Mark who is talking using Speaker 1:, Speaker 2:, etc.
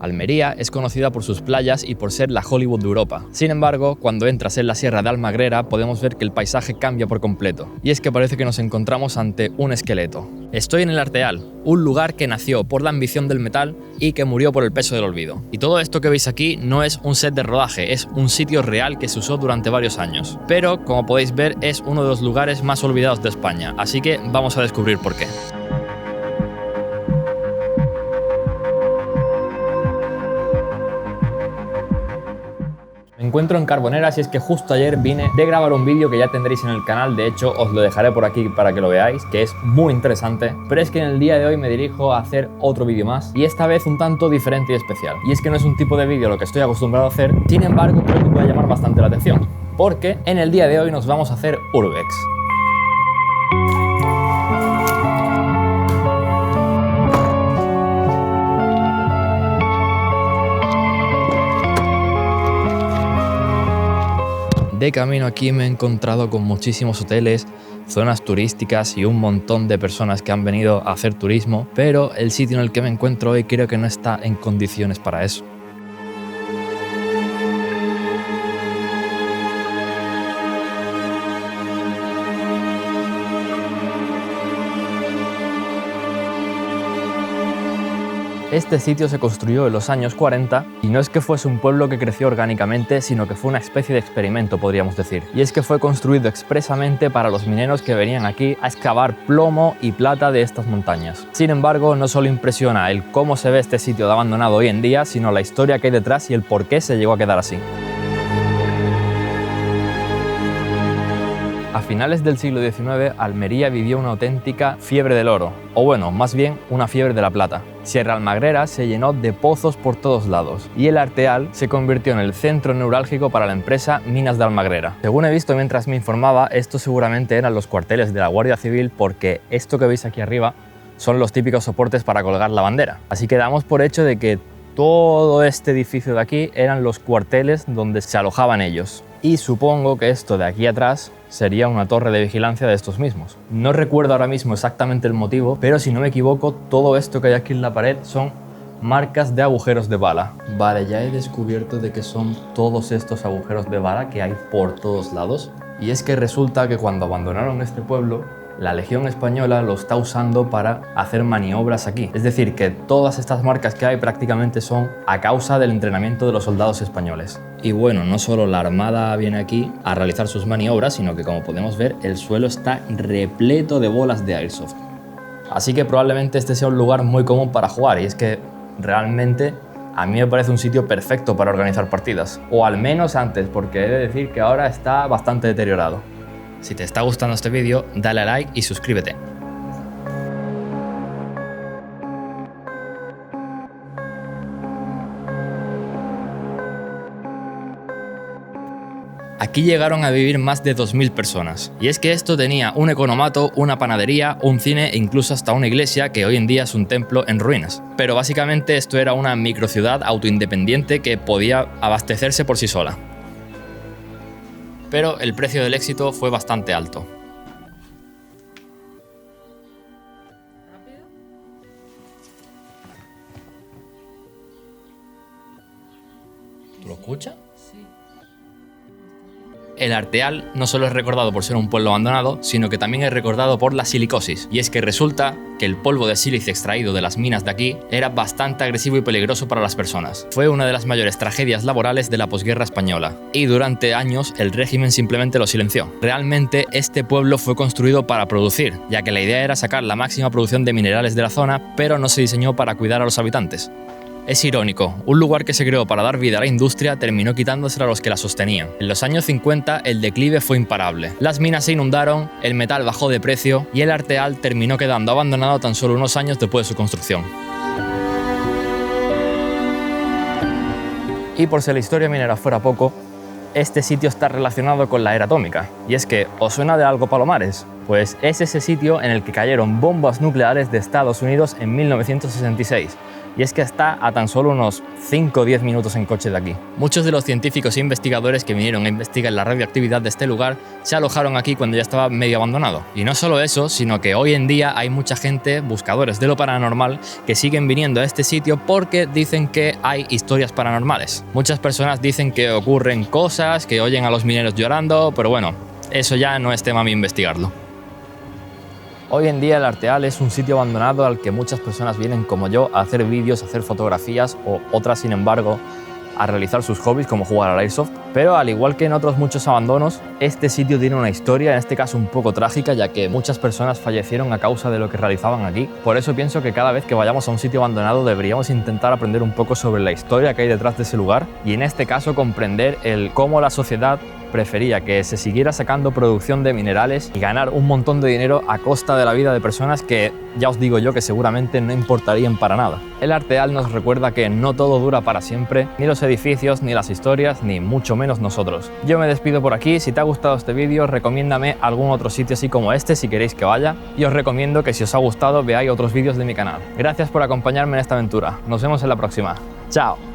Speaker 1: Almería es conocida por sus playas y por ser la Hollywood de Europa. Sin embargo, cuando entras en la Sierra de Almagrera podemos ver que el paisaje cambia por completo. Y es que parece que nos encontramos ante un esqueleto. Estoy en el Arteal, un lugar que nació por la ambición del metal y que murió por el peso del olvido. Y todo esto que veis aquí no es un set de rodaje, es un sitio real que se usó durante varios años. Pero, como podéis ver, es uno de los lugares más olvidados de España, así que vamos a descubrir por qué. Me encuentro en Carboneras y es que justo ayer vine de grabar un vídeo que ya tendréis en el canal, de hecho os lo dejaré por aquí para que lo veáis, que es muy interesante, pero es que en el día de hoy me dirijo a hacer otro vídeo más y esta vez un tanto diferente y especial. Y es que no es un tipo de vídeo lo que estoy acostumbrado a hacer, sin embargo creo que puede llamar bastante la atención, porque en el día de hoy nos vamos a hacer Urbex. De camino aquí me he encontrado con muchísimos hoteles, zonas turísticas y un montón de personas que han venido a hacer turismo, pero el sitio en el que me encuentro hoy creo que no está en condiciones para eso. Este sitio se construyó en los años 40 y no es que fuese un pueblo que creció orgánicamente, sino que fue una especie de experimento, podríamos decir. Y es que fue construido expresamente para los mineros que venían aquí a excavar plomo y plata de estas montañas. Sin embargo, no solo impresiona el cómo se ve este sitio de abandonado hoy en día, sino la historia que hay detrás y el por qué se llegó a quedar así. A finales del siglo XIX, Almería vivió una auténtica fiebre del oro, o bueno, más bien una fiebre de la plata. Sierra Almagrera se llenó de pozos por todos lados y el Arteal se convirtió en el centro neurálgico para la empresa Minas de Almagrera. Según he visto mientras me informaba, estos seguramente eran los cuarteles de la Guardia Civil, porque esto que veis aquí arriba son los típicos soportes para colgar la bandera. Así que damos por hecho de que todo este edificio de aquí eran los cuarteles donde se alojaban ellos. Y supongo que esto de aquí atrás sería una torre de vigilancia de estos mismos. No recuerdo ahora mismo exactamente el motivo, pero si no me equivoco, todo esto que hay aquí en la pared son marcas de agujeros de bala. Vale, ya he descubierto de que son todos estos agujeros de bala que hay por todos lados. Y es que resulta que cuando abandonaron este pueblo, la Legión Española lo está usando para hacer maniobras aquí. Es decir, que todas estas marcas que hay prácticamente son a causa del entrenamiento de los soldados españoles. Y bueno, no solo la Armada viene aquí a realizar sus maniobras, sino que, como podemos ver, el suelo está repleto de bolas de airsoft. Así que probablemente este sea un lugar muy común para jugar, y es que realmente a mí me parece un sitio perfecto para organizar partidas. O al menos antes, porque he de decir que ahora está bastante deteriorado. Si te está gustando este vídeo, dale a like y suscríbete. Aquí llegaron a vivir más de 2000 personas. Y es que esto tenía un economato, una panadería, un cine e incluso hasta una iglesia que hoy en día es un templo en ruinas. Pero básicamente esto era una microciudad autoindependiente que podía abastecerse por sí sola. Pero el precio del éxito fue bastante alto. ¿Tú lo escuchas? Sí. El Arteal no solo es recordado por ser un pueblo abandonado, sino que también es recordado por la silicosis. Y es que resulta que el polvo de sílice extraído de las minas de aquí era bastante agresivo y peligroso para las personas. Fue una de las mayores tragedias laborales de la posguerra española. Y durante años el régimen simplemente lo silenció. Realmente este pueblo fue construido para producir, ya que la idea era sacar la máxima producción de minerales de la zona, pero no se diseñó para cuidar a los habitantes. Es irónico, un lugar que se creó para dar vida a la industria terminó quitándosela a los que la sostenían. En los años 50 el declive fue imparable. Las minas se inundaron, el metal bajó de precio y el Arteal terminó quedando abandonado tan solo unos años después de su construcción. Y por si la historia minera fuera poco, este sitio está relacionado con la era atómica. Y es que, ¿os suena de algo Palomares? Pues es ese sitio en el que cayeron bombas nucleares de Estados Unidos en 1966. y es que está a tan solo unos 5 o 10 minutos en coche de aquí. Muchos de los científicos e investigadores que vinieron a investigar la radioactividad de este lugar se alojaron aquí cuando ya estaba medio abandonado. Y no solo eso, sino que hoy en día hay mucha gente, buscadores de lo paranormal, que siguen viniendo a este sitio porque dicen que hay historias paranormales. Muchas personas dicen que ocurren cosas, que oyen a los mineros llorando, pero bueno, eso ya no es tema mío investigarlo. Hoy en día el Arteal es un sitio abandonado al que muchas personas vienen como yo a hacer vídeos, a hacer fotografías o otras, sin embargo, a realizar sus hobbies como jugar al Airsoft. Pero al igual que en otros muchos abandonos, este sitio tiene una historia, en este caso un poco trágica, ya que muchas personas fallecieron a causa de lo que realizaban aquí. Por eso pienso que cada vez que vayamos a un sitio abandonado deberíamos intentar aprender un poco sobre la historia que hay detrás de ese lugar y en este caso comprender cómo la sociedad prefería que se siguiera sacando producción de minerales y ganar un montón de dinero a costa de la vida de personas que, ya os digo yo, que seguramente no importarían para nada. El Arteal nos recuerda que no todo dura para siempre, ni los edificios, ni las historias, ni mucho menos nosotros. Yo me despido por aquí. Si te ha gustado este vídeo, recomiéndame algún otro sitio así como este si queréis que vaya, y os recomiendo que si os ha gustado veáis otros vídeos de mi canal. Gracias por acompañarme en esta aventura. Nos vemos en la próxima. ¡Chao!